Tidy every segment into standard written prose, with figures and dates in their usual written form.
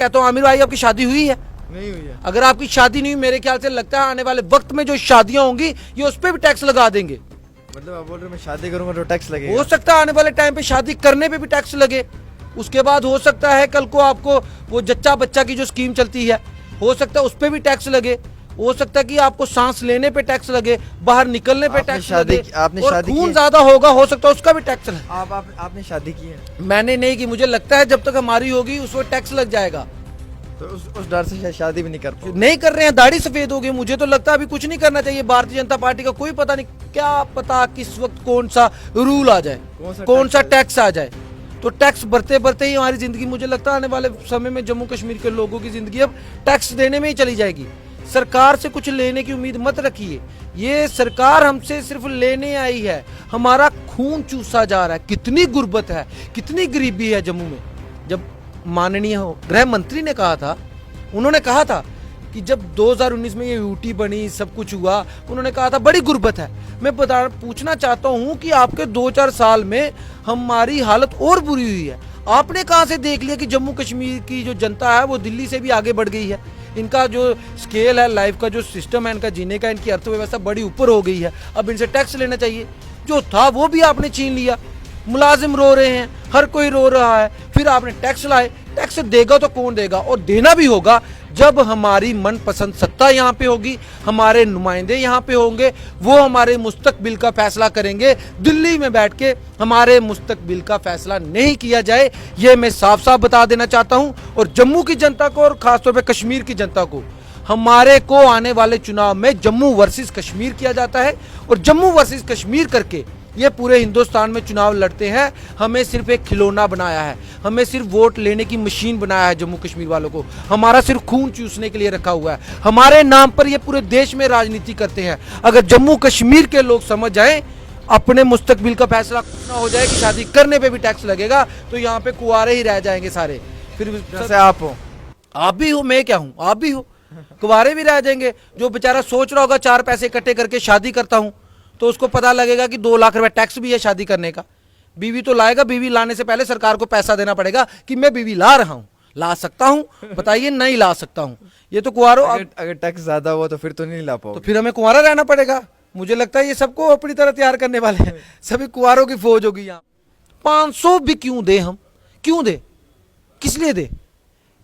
कहता हूँ आमिर भाई आपकी शादी हुई है? नहीं हुई है। अगर आपकी शादी नहीं हुई, मेरे ख्याल से लगता है आने वाले वक्त में जो शादियां होंगी ये उस पर भी टैक्स लगा देंगे। मतलब आप बोल रहे हो मैं शादी करूंगा तो टैक्स लगेगा? हो सकता है आने वाले टाइम पे शादी करने पे भी टैक्स लगे। उसके बाद हो सकता है कल को आपको वो जच्चा बच्चा की जो स्कीम चलती है, हो सकता है उस पे भी टैक्स लगे। हो सकता है कि आपको सांस लेने पे टैक्स लगे, बाहर निकलने पे टैक्स लगे। आपने और शादी खून की? ज्यादा होगा, हो सकता है उसका भी टैक्स लगे। आपने शादी की है? मैंने नहीं की, मुझे लगता है जब तक हमारी होगी उस पर टैक्स लग जाएगा। तो उस डर से शायद शादी भी नहीं कर पाओ? नहीं कर रहे हैं, दाढ़ी सफेद हो गई। मुझे तो लगता है अभी कुछ नहीं करना चाहिए। भारतीय जनता पार्टी का कोई पता नहीं, क्या पता किस वक्त कौन सा रूल आ जाए, कौन सा टैक्स आ जाए। तो टैक्स बढ़ते बढ़ते ही हमारी जिंदगी, मुझे लगता है आने वाले समय में जम्मू कश्मीर के लोगों की जिंदगी अब टैक्स देने में ही चली जाएगी। सरकार से कुछ लेने की उम्मीद मत रखिए। ये सरकार हमसे सिर्फ लेने आई है, हमारा खून चूसा जा रहा है। कितनी गुर्बत है, कितनी गरीबी है जम्मू में। जब माननीय गृह मंत्री ने कहा था, उन्होंने कहा था कि जब 2019 में ये यूटी बनी, सब कुछ हुआ, उन्होंने कहा था बड़ी गुर्बत है। मैं पूछना चाहता हूं कि आपके 2-4 साल में हमारी हालत और बुरी हुई है। आपने कहां से देख लिया कि जम्मू कश्मीर की जो जनता है वो दिल्ली से भी आगे बढ़ गई है? इनका जो स्केल है, लाइफ का जो सिस्टम है इनका जीने का, इनकी अर्थव्यवस्था बड़ी ऊपर हो गई है। अब इनसे टैक्स लेना चाहिए। जो था वो भी आपने छीन लिया। मुलाजिम रो रहे हैं, हर कोई रो रहा है, फिर आपने टैक्स लाए। टैक्स देगा तो कौन देगा? और देना भी होगा जब हमारी मनपसंद सत्ता यहाँ पे होगी, हमारे नुमाइंदे यहाँ पे होंगे, वो हमारे मुस्तकबिल का फैसला करेंगे। दिल्ली में बैठ के हमारे मुस्तकबिल का फैसला नहीं किया जाए, ये मैं साफ साफ बता देना चाहता हूँ। और जम्मू की जनता को और खासतौर पर कश्मीर की जनता को, हमारे को आने वाले चुनाव में जम्मू वर्सेस कश्मीर किया जाता है। और जम्मू वर्सेस कश्मीर करके ये पूरे हिंदुस्तान में चुनाव लड़ते हैं। हमें सिर्फ एक खिलौना बनाया है, हमें सिर्फ वोट लेने की मशीन बनाया है जम्मू कश्मीर वालों को। हमारा सिर्फ खून चूसने के लिए रखा हुआ है। हमारे नाम पर ये पूरे देश में राजनीति करते हैं। अगर जम्मू कश्मीर के लोग समझ जाएं, अपने मुस्तकबिल का फैसला ना हो जाए कि शादी करने पे भी टैक्स लगेगा, तो यहाँ पे कुंवारे ही रह जाएंगे सारे। फिर जैसे आप हो, आप भी हो, मैं क्या हूँ, आप भी हो, कुंवारे भी रह जाएंगे। जो बेचारा सोच रहा होगा 4 पैसे इकट्ठे करके शादी करता हूँ, तो उसको पता लगेगा कि 2 लाख रुपए टैक्स भी है शादी करने का। बीवी तो लाएगा, बीवी लाने से पहले सरकार को पैसा देना पड़ेगा कि मैं बीवी ला रहा हूँ। ला सकता हूँ? बताइए, नहीं ला सकता हूँ। ये तो कुंवारों, अगर टैक्स ज्यादा हुआ तो फिर तो नहीं ला पाओ। तो फिर हमें कुंवारा रहना पड़ेगा। मुझे लगता है ये सबको अपनी तरह तैयार करने वाले हैं। सभी कुंवारों की फौज होगी यहाँ। 500 भी क्यों दे, हम क्यों दे, किस लिए दे?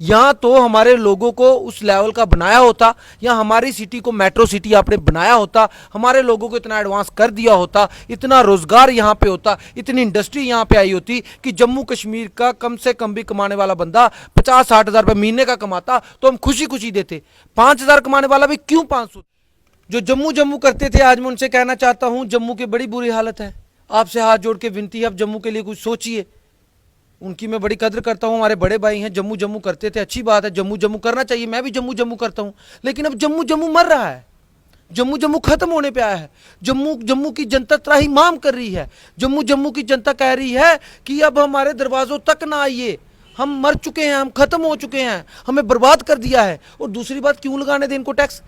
यहाँ तो हमारे लोगों को उस लेवल का बनाया होता, या हमारी सिटी को मेट्रो सिटी आपने बनाया होता, हमारे लोगों को इतना एडवांस कर दिया होता, इतना रोजगार यहाँ पे होता, इतनी इंडस्ट्री यहाँ पे आई होती कि जम्मू कश्मीर का कम से कम भी कमाने वाला बंदा 50-60 हज़ार रुपये महीने का कमाता तो हम खुशी खुशी देते। 5,000 कमाने वाला भी क्यों 500? जो जम्मू करते थे, आज मैं उनसे कहना चाहता हूँ, जम्मू की बड़ी बुरी हालत है। आपसे हाथ जोड़ के विनती है, अब जम्मू के लिए कुछ सोचिए। उनकी मैं बड़ी कदर करता हूँ, हमारे बड़े भाई हैं। जम्मू करते थे, अच्छी बात है, जम्मू करना चाहिए। मैं भी जम्मू करता हूँ, लेकिन अब जम्मू मर रहा है। जम्मू खत्म होने पे आया है। जम्मू की जनता त्राहिमाम कर रही है। जम्मू की जनता कह रही है कि अब हमारे दरवाजों तक ना आइए, हम मर चुके हैं, हम खत्म हो चुके हैं, हमें बर्बाद कर दिया है। और दूसरी बात, क्यों लगाने दें इनको टैक्स?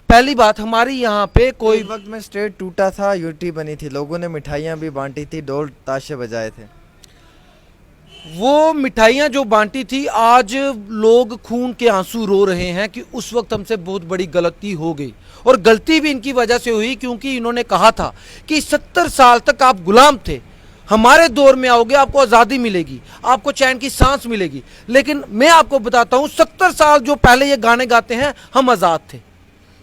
पहली बात, हमारी यहाँ पे कोई वक्त में स्टेट टूटा था, यूटी बनी थी, लोगों ने मिठाइयाँ भी बांटी थी, ढोल ताशे बजाए थे। वो मिठाइयाँ जो बांटी थी, आज लोग खून के आंसू रो रहे हैं कि उस वक्त हमसे बहुत बड़ी गलती हो गई। और गलती भी इनकी वजह से हुई, क्योंकि इन्होंने कहा था कि 70 साल तक आप गुलाम थे, हमारे दौर में आओगे आपको आज़ादी मिलेगी, आपको चैन की सांस मिलेगी। लेकिन मैं आपको बताता हूँ, 70 साल जो पहले ये गाने गाते हैं, हम आज़ाद थे।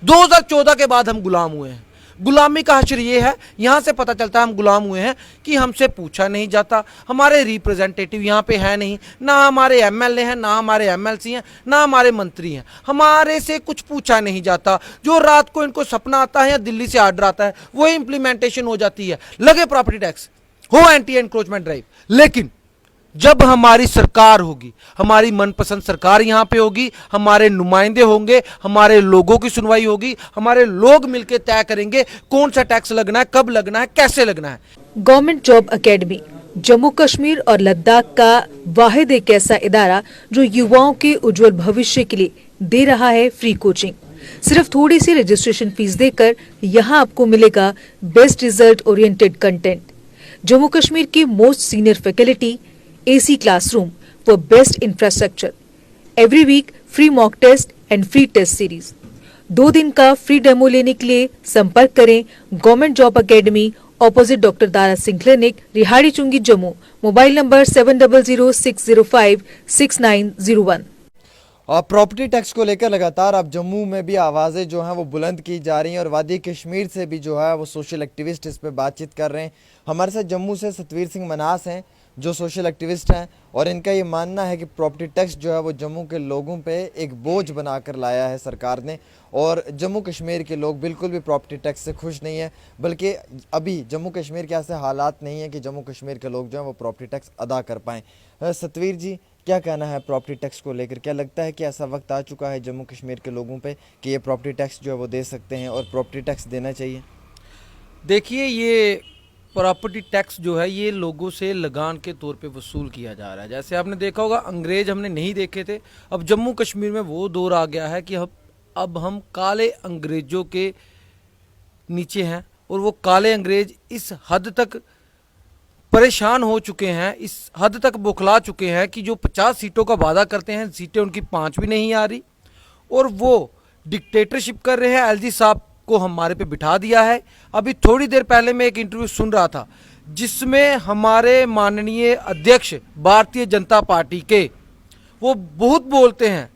2014 के बाद हम गुलाम हुए हैं। गुलामी का हश्र ये है, यहाँ से पता चलता है हम गुलाम हुए हैं कि हमसे पूछा नहीं जाता, हमारे रिप्रेजेंटेटिव यहाँ पे है नहीं, ना हमारे एमएलए हैं, ना हमारे एमएलसी हैं, ना हमारे मंत्री हैं, हमारे से कुछ पूछा नहीं जाता। जो रात को इनको सपना आता है या दिल्ली से आर्डर आता है, वही इंप्लीमेंटेशन हो जाती है। लगे प्रॉपर्टी टैक्स, हो एंटी एनक्रोचमेंट ड्राइव। लेकिन जब हमारी सरकार होगी, हमारी मनपसंद सरकार यहाँ पे होगी, हमारे नुमाइंदे होंगे, हमारे लोगों की सुनवाई होगी, हमारे लोग मिलकर तय करेंगे कौन सा टैक्स लगना है, कब लगना है, कैसे लगना है। Government job academy Jammu Kashmir और लद्दाख का वाहिद एक ऐसा इदारा जो युवाओं के उज्जवल भविष्य के लिए दे रहा है फ्री कोचिंग। सिर्फ थोड़ी सी रजिस्ट्रेशन फीस देकर यहाँ आपको मिलेगा best result oriented content, Jammu Kashmir की most senior faculty, AC classroom व best infrastructure, every week free mock test and free test series. 2 दिन का फ्री डेमो लेने के लिए संपर्क करें government job academy, opposite doctor Dara Singh clinic, Rehari Chungi, Jammu. Mobile number 7006056901। और प्रॉपर्टी टैक्स को लेकर लगातार अब जम्मू में भी आवाज़ें जो हैं वो बुलंद की जा रही हैं और वादी कश्मीर से भी जो है वो सोशल एक्टिविस्ट इस पे बातचीत कर रहे हैं। हमारे साथ जम्मू से सतवीर सिंह मनास हैं जो सोशल एक्टिविस्ट हैं और इनका ये मानना है कि प्रॉपर्टी टैक्स जो है वो जम्मू के लोगों पे एक बोझ बनाकर लाया है सरकार ने और जम्मू कश्मीर के लोग बिल्कुल भी प्रॉपर्टी टैक्स से खुश नहीं है, बल्कि अभी जम्मू कश्मीर के ऐसे हालात नहीं है कि जम्मू कश्मीर के लोग जो हैं वो प्रॉपर्टी टैक्स अदा कर पाएँ। सतवीर जी, क्या कहना है प्रॉपर्टी टैक्स को लेकर? क्या लगता है कि ऐसा वक्त आ चुका है जम्मू कश्मीर के लोगों पे कि ये प्रॉपर्टी टैक्स जो है वो दे सकते हैं और प्रॉपर्टी टैक्स देना चाहिए? देखिए, ये प्रॉपर्टी टैक्स जो है ये लोगों से लगान के तौर पे वसूल किया जा रहा है। जैसे आपने देखा होगा, अंग्रेज हमने नहीं देखे थे, अब जम्मू कश्मीर में वो दौर आ गया है कि अब हम काले अंग्रेजों के नीचे हैं और वो काले अंग्रेज इस हद तक परेशान हो चुके हैं, इस हद तक बौखला चुके हैं कि जो 50 सीटों का वादा करते हैं, सीटें उनकी 5 भी नहीं आ रही और वो डिक्टेटरशिप कर रहे हैं। एलजी साहब को हमारे पे बिठा दिया है। अभी थोड़ी देर पहले मैं एक इंटरव्यू सुन रहा था जिसमें हमारे माननीय अध्यक्ष भारतीय जनता पार्टी के वो बहुत बोलते हैं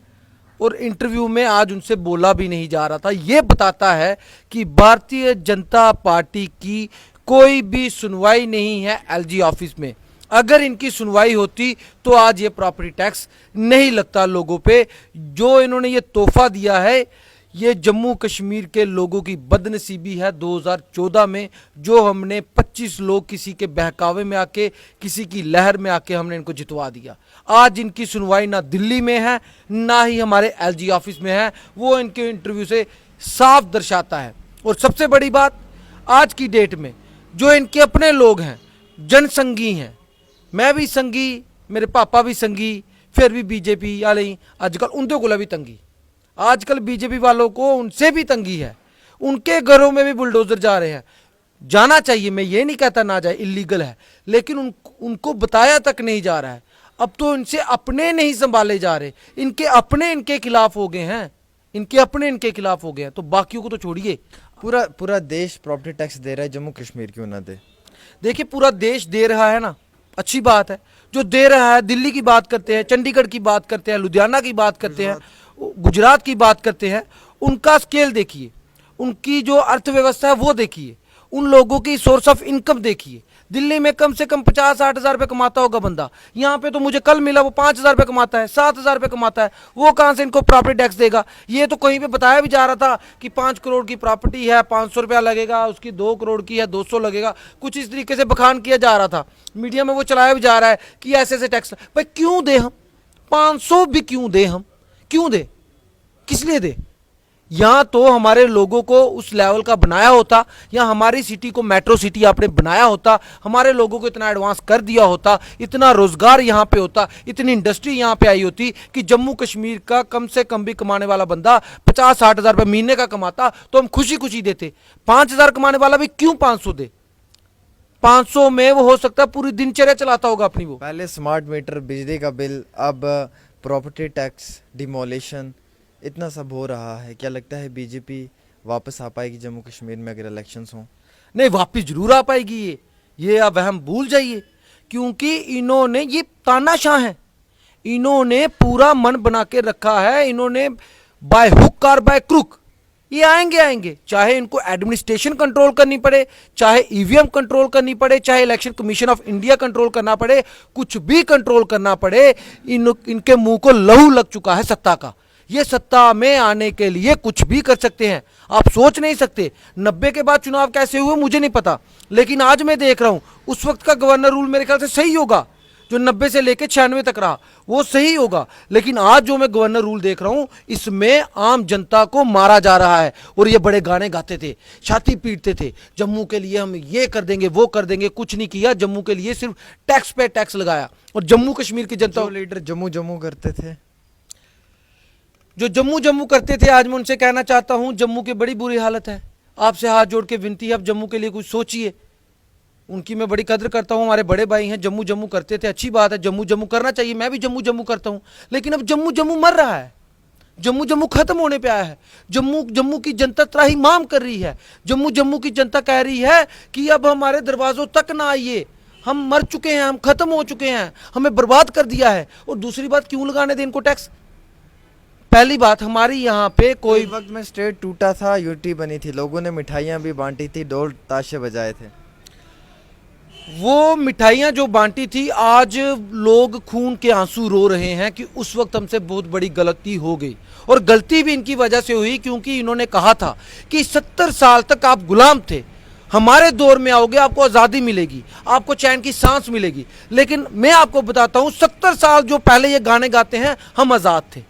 और इंटरव्यू में आज उनसे बोला भी नहीं जा रहा था। ये बताता है कि भारतीय जनता पार्टी की कोई भी सुनवाई नहीं है एलजी ऑफिस में। अगर इनकी सुनवाई होती तो आज ये प्रॉपर्टी टैक्स नहीं लगता लोगों पे। जो इन्होंने ये तोहफा दिया है, ये जम्मू कश्मीर के लोगों की बदनसीबी है। 2014 में जो हमने 25 लोग किसी के बहकावे में आके, किसी की लहर में आके हमने इनको जितवा दिया। आज इनकी सुनवाई ना दिल्ली में है ना ही हमारे एलजी ऑफिस में है। वो इनके इंटरव्यू से साफ दर्शाता है। और सबसे बड़ी बात, आज की डेट में जो इनके अपने लोग हैं, जनसंघी हैं, मैं भी संघी, मेरे पापा भी संघी, फिर भी बीजेपी वाले आजकल उनके को भी तंगी, आजकल बीजेपी वालों को उनसे भी तंगी है। उनके घरों में भी बुलडोजर जा रहे हैं। जाना चाहिए, मैं ये नहीं कहता ना जाए, इलीगल है, लेकिन उनको बताया तक नहीं जा रहा है। अब तो इनसे अपने नहीं संभाले जा रहे, इनके अपने इनके खिलाफ हो गए हैं, इनके अपने इनके खिलाफ हो गए हैं, तो बाकियों को तो छोड़िए। पूरा देश प्रॉपर्टी टैक्स दे रहा है, जम्मू कश्मीर क्यों ना दे? देखिए, पूरा देश दे रहा है ना, अच्छी बात है। जो दे रहा है, दिल्ली की बात करते हैं, चंडीगढ़ की बात करते हैं, लुधियाना की बात करते हैं, गुजरात की बात करते हैं, उनका स्केल देखिए, उनकी जो अर्थव्यवस्था है वो देखिए, उन लोगों की सोर्स ऑफ इनकम देखिए। दिल्ली में कम से कम 50-60 हज़ार रुपये कमाता होगा बंदा, यहाँ पे तो मुझे कल मिला वो 5 हज़ार रुपये कमाता है, 7 हज़ार रुपये कमाता है। वो कहाँ से इनको प्रॉपर्टी टैक्स देगा? ये तो कहीं पे बताया भी जा रहा था कि 5 करोड़ की प्रॉपर्टी है, 500 रुपया लगेगा, उसकी 2 करोड़ की है 200 लगेगा, कुछ इस तरीके से बखान किया जा रहा था। मीडिया में वो चलाया भी जा रहा है कि ऐसे ऐसे टैक्स। भाई क्यों दे हम 500 भी? क्यों दे हम? क्यों दे? किस लिए दे? या तो हमारे लोगों को उस लेवल का बनाया होता, या हमारी सिटी को मेट्रो सिटी आपने बनाया होता, हमारे लोगों को इतना एडवांस कर दिया होता, इतना रोजगार यहाँ पे होता, इतनी इंडस्ट्री यहाँ पे आई होती कि जम्मू कश्मीर का कम से कम भी कमाने वाला बंदा 50-60 हज़ार रुपये महीने का कमाता तो हम खुशी खुशी देते। 5 हज़ार कमाने वाला भी क्यों 500 दे? 500 में वो हो सकता है पूरी दिनचर्या चलाता होगा अपनी। वो पहले स्मार्ट मीटर, बिजली का बिल, अब प्रॉपर्टी टैक्स, डिमोलिशन, इतना सब हो रहा है। क्या लगता है बीजेपी वापस आ पाएगी जम्मू कश्मीर में अगर इलेक्शंस हों? नहीं, वापस जरूर आ पाएगी। ये अब हम भूल जाइए, क्योंकि इन्होंने, ये तानाशाह हैं, इन्होंने पूरा मन बना के रखा है। इन्होंने बाय हुक और बाय क्रुक ये आएंगे, चाहे इनको एडमिनिस्ट्रेशन कंट्रोल करनी पड़े, चाहे ईवीएम कंट्रोल करनी पड़े, चाहे election commission of India control करना पड़े, कुछ भी कंट्रोल करना पड़े, इनके मुंह को लहू लग चुका है सत्ता का। ये सत्ता में आने के लिए कुछ भी कर सकते हैं, आप सोच नहीं सकते। 90 के बाद चुनाव कैसे हुए मुझे नहीं पता, लेकिन आज मैं देख रहा हूं उस वक्त का गवर्नर रूल मेरे ख्याल से सही होगा, जो 90 से लेकर 96 तक रहा वो सही होगा। लेकिन आज जो मैं गवर्नर रूल देख रहा हूं, इसमें आम जनता को मारा जा रहा है। और ये बड़े गाने गाते थे, छाती पीटते थे, जम्मू के लिए हम ये कर देंगे वो कर देंगे, कुछ नहीं किया। जम्मू के लिए सिर्फ टैक्स पे टैक्स लगाया। और जम्मू कश्मीर की जनता, लीडर जम्मू करते थे, जो जम्मू करते थे, आज मैं उनसे कहना चाहता हूं जम्मू की बड़ी बुरी हालत है। आपसे हाथ जोड़ के विनती है, अब जम्मू के लिए कुछ सोचिए। उनकी मैं बड़ी कदर करता हूँ, हमारे बड़े भाई हैं, जम्मू जम्मू करते थे, अच्छी बात है, जम्मू जम्मू करना चाहिए, मैं भी जम्मू जम्मू करता हूँ। लेकिन अब जम्मू जम्मू मर रहा है, जम्मू जम्मू खत्म होने पे आया है। जम्मू जम्मू की जनता त्राहिमाम कर रही है, जम्मू जम्मू की जनता कह रही है कि अब हमारे दरवाजों तक ना आइए, हम मर चुके हैं, हम खत्म हो चुके हैं, हमें बर्बाद कर दिया है। और दूसरी बात, क्यों लगाने दें इनको टैक्स? पहली बात, हमारी यहाँ पे कोई कोई वक्त में स्टेट टूटा था, यूटी बनी थी, लोगों ने मिठाइयाँ भी बांटी थी, ढोल ताशे बजाए थे। वो मिठाइयाँ जो बांटी थी, आज लोग खून के आंसू रो रहे हैं कि उस वक्त हमसे बहुत बड़ी गलती हो गई। और गलती भी इनकी वजह से हुई क्योंकि इन्होंने कहा था कि 70 साल तक आप गुलाम थे, हमारे दौर में आओगे आपको आज़ादी मिलेगी, आपको चैन की सांस मिलेगी। लेकिन मैं आपको बताता हूँ, 70 साल जो पहले ये गाने गाते हैं, हम आज़ाद थे।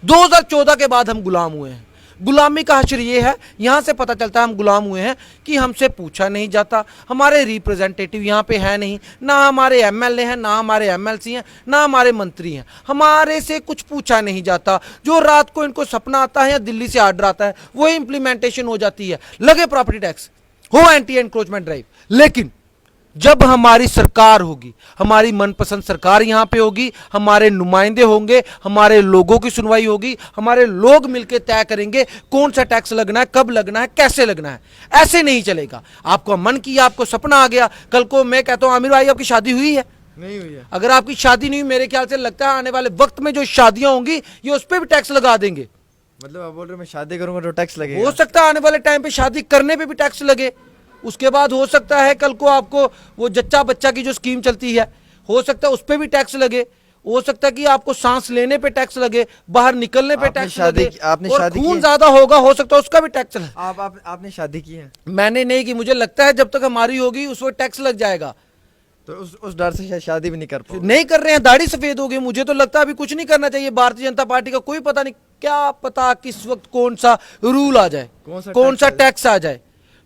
2014 के बाद हम गुलाम हुए हैं। गुलामी का हश्र ये है, यहाँ से पता चलता है हम गुलाम हुए हैं कि हमसे पूछा नहीं जाता, हमारे रिप्रेजेंटेटिव यहाँ पे है नहीं, ना हमारे एमएलए हैं, ना हमारे एमएलसी हैं, ना हमारे मंत्री हैं, हमारे से कुछ पूछा नहीं जाता। जो रात को इनको सपना आता है या दिल्ली से आर्डर आता है, वही इंप्लीमेंटेशन हो जाती है। लगे प्रॉपर्टी टैक्स, हो एंटी एनक्रोचमेंट ड्राइव, लेकिन जब हमारी सरकार होगी, हमारी मनपसंद सरकार यहां पे होगी, हमारे नुमाइंदे होंगे, हमारे लोगों की सुनवाई होगी, हमारे लोग मिलकर तय करेंगे कौन सा टैक्स लगना है, कब लगना है, कैसे लगना है। ऐसे नहीं चलेगा। आपको मन किया, आपको सपना आ गया, कल को मैं कहता हूं आमिर भाई आपकी शादी हुई है? नहीं हुई है। अगर आपकी शादी नहीं हुई, मेरे ख्याल से लगता है आने वाले वक्त में जो शादियां होंगी ये उस पर भी टैक्स लगा देंगे। मतलब आप बोल रहे हो मैं शादी करूंगा तो टैक्स लगेगा? हो सकता है आने वाले टाइम पे शादी करने पे भी टैक्स लगे। उसके बाद हो सकता है कल को आपको वो जच्चा बच्चा की जो स्कीम चलती है, हो सकता है उस पे भी टैक्स लगे। हो सकता है कि आपको सांस लेने पे टैक्स लगे, बाहर निकलने पे टैक्स लगे, आपने और शादी खून की? ज्यादा होगा, हो सकता है उसका भी टैक्स लगे। आपने शादी की है? मैंने नहीं की, मुझे लगता है जब तक हमारी होगी उस वक्त टैक्स लग जाएगा। तो उस डर से शायद शादी भी नहीं कर पाओगे। नहीं कर रहे हैं, दाढ़ी सफेद हो गई। मुझे तो लगता है अभी कुछ नहीं करना चाहिए। भारतीय जनता पार्टी का कोई पता नहीं, क्या पता किस वक्त कौन सा रूल आ जाए, कौन सा टैक्स आ जाए।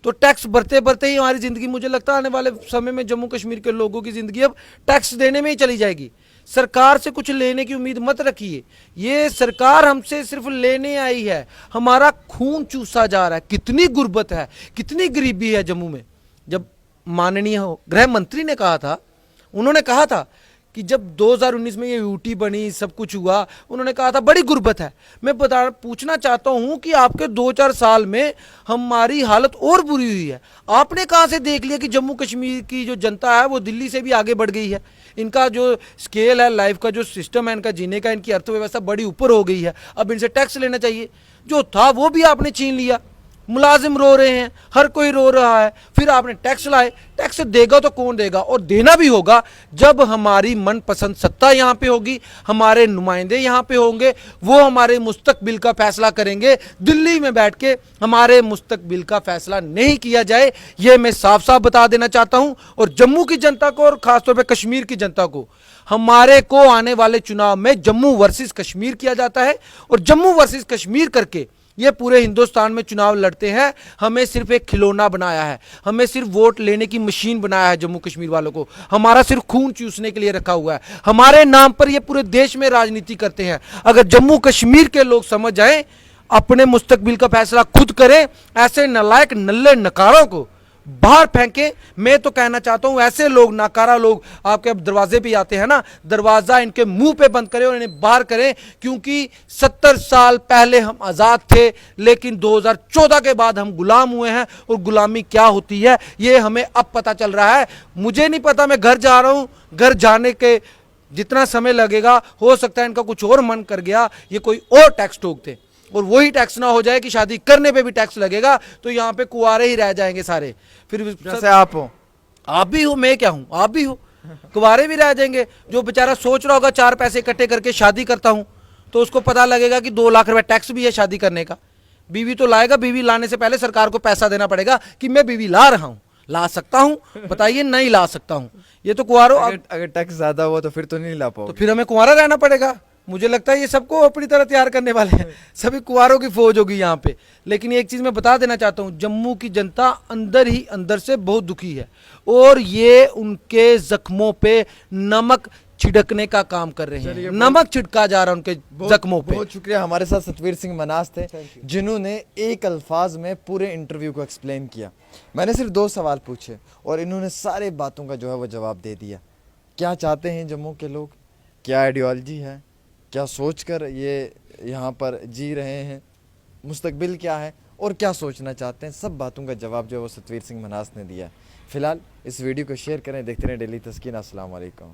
तो टैक्स भरते भरते ही हमारी जिंदगी, मुझे लगता है आने वाले समय में जम्मू कश्मीर के लोगों की जिंदगी अब टैक्स देने में ही चली जाएगी। सरकार से कुछ लेने की उम्मीद मत रखिए, ये सरकार हमसे सिर्फ लेने आई है। हमारा खून चूसा जा रहा है, कितनी गुर्बत है, कितनी गरीबी है जम्मू में। जब माननीय गृह मंत्री ने कहा था, उन्होंने कहा था कि जब 2019 में ये यूटी बनी, सब कुछ हुआ, उन्होंने कहा था बड़ी गुर्बत है। मैं पूछना चाहता हूं कि आपके 2-4 साल में हमारी हालत और बुरी हुई है। आपने कहां से देख लिया कि जम्मू कश्मीर की जो जनता है वो दिल्ली से भी आगे बढ़ गई है? इनका जो स्केल है, लाइफ का जो सिस्टम है इनका जीने का, इनकी अर्थव्यवस्था बड़ी ऊपर हो गई है। अब इनसे टैक्स लेना चाहिए, जो था वो भी आपने छीन लिया। मुलाजिम रो रहे हैं, हर कोई रो रहा है, फिर आपने टैक्स लाए। टैक्स देगा तो कौन देगा? और देना भी होगा जब हमारी मनपसंद सत्ता यहाँ पे होगी, हमारे नुमाइंदे यहाँ पे होंगे, वो हमारे मुस्तकबिल का फैसला करेंगे। दिल्ली में बैठ के हमारे मुस्तकबिल का फैसला नहीं किया जाए, ये मैं साफ साफ बता देना चाहता हूँ। और जम्मू की जनता को और खासतौर पर कश्मीर की जनता को, हमारे को आने वाले चुनाव में जम्मू वर्सेस कश्मीर किया जाता है। और जम्मू वर्सेस कश्मीर करके ये पूरे हिंदुस्तान में चुनाव लड़ते हैं। हमें सिर्फ एक खिलौना बनाया है, हमें सिर्फ वोट लेने की मशीन बनाया है जम्मू कश्मीर वालों को। हमारा सिर्फ खून चूसने के लिए रखा हुआ है, हमारे नाम पर ये पूरे देश में राजनीति करते हैं। अगर जम्मू कश्मीर के लोग समझ जाएं, अपने मुस्तकबिल का फैसला खुद करें, ऐसे नालायक नल्ले नकारों को बाहर फेंके। मैं तो कहना चाहता हूं ऐसे लोग, नाकारा लोग आपके अब दरवाजे पे आते हैं ना, दरवाजा इनके मुंह पे बंद करें और इन्हें बाहर करें। क्योंकि 70 साल पहले हम आजाद थे, लेकिन 2014 के बाद हम गुलाम हुए हैं। और गुलामी क्या होती है ये हमें अब पता चल रहा है। मुझे नहीं पता, मैं घर जा रहा हूं, घर जाने के जितना समय लगेगा, हो सकता है इनका कुछ और मन कर गया, ये कोई और टैक्स ठोकते, और वही टैक्स ना हो जाए कि शादी करने पे भी टैक्स लगेगा, तो यहाँ पे कुंवारे ही रह जाएंगे सारे। फिर जैसे आप हो, आप भी हो, मैं क्या हूँ, आप भी हो, कुंवारे भी रह जाएंगे। जो बेचारा सोच रहा होगा 4 पैसे इकट्ठे करके शादी करता हूँ, तो उसको पता लगेगा कि 2 लाख रुपए टैक्स भी है शादी करने का। बीवी तो लाएगा, बीवी लाने से पहले सरकार को पैसा देना पड़ेगा कि मैं बीवी ला रहा हूँ। ला सकता हूँ? बताइए, नहीं ला सकता हूँ। ये तो कुंवारों, अगर टैक्स ज्यादा हुआ तो फिर तो नहीं ला पाओगे। तो फिर हमें कुंवारा रहना पड़ेगा। मुझे लगता है ये सबको अपनी तरह तैयार करने वाले हैं, सभी कुंवारों की फौज होगी यहाँ पे। लेकिन एक चीज मैं बता देना चाहता हूँ, जम्मू की जनता अंदर ही अंदर से बहुत दुखी है, और ये उनके जख्मों पे नमक छिड़कने का काम कर रहे हैं, नमक छिड़का जा रहा है उनके जख्मों पे। बहुत शुक्रिया। हमारे साथ सतवीर सिंह मनास थे जिन्होंने एक अल्फाज में पूरे इंटरव्यू को एक्सप्लेन किया। मैंने सिर्फ 2 सवाल पूछे और इन्होंने सारे बातों का जो है वो जवाब दे दिया। क्या चाहते हैं जम्मू के लोग, क्या आइडियोलॉजी है, क्या सोचकर ये यहाँ पर जी रहे हैं, मुस्तकबिल क्या है और क्या सोचना चाहते हैं, सब बातों का जवाब जो है वो सतवीर सिंह मनास ने दिया। फिलहाल इस वीडियो को शेयर करें, देखते रहें डेली तस्कीन। अस्सलाम वालेकुम।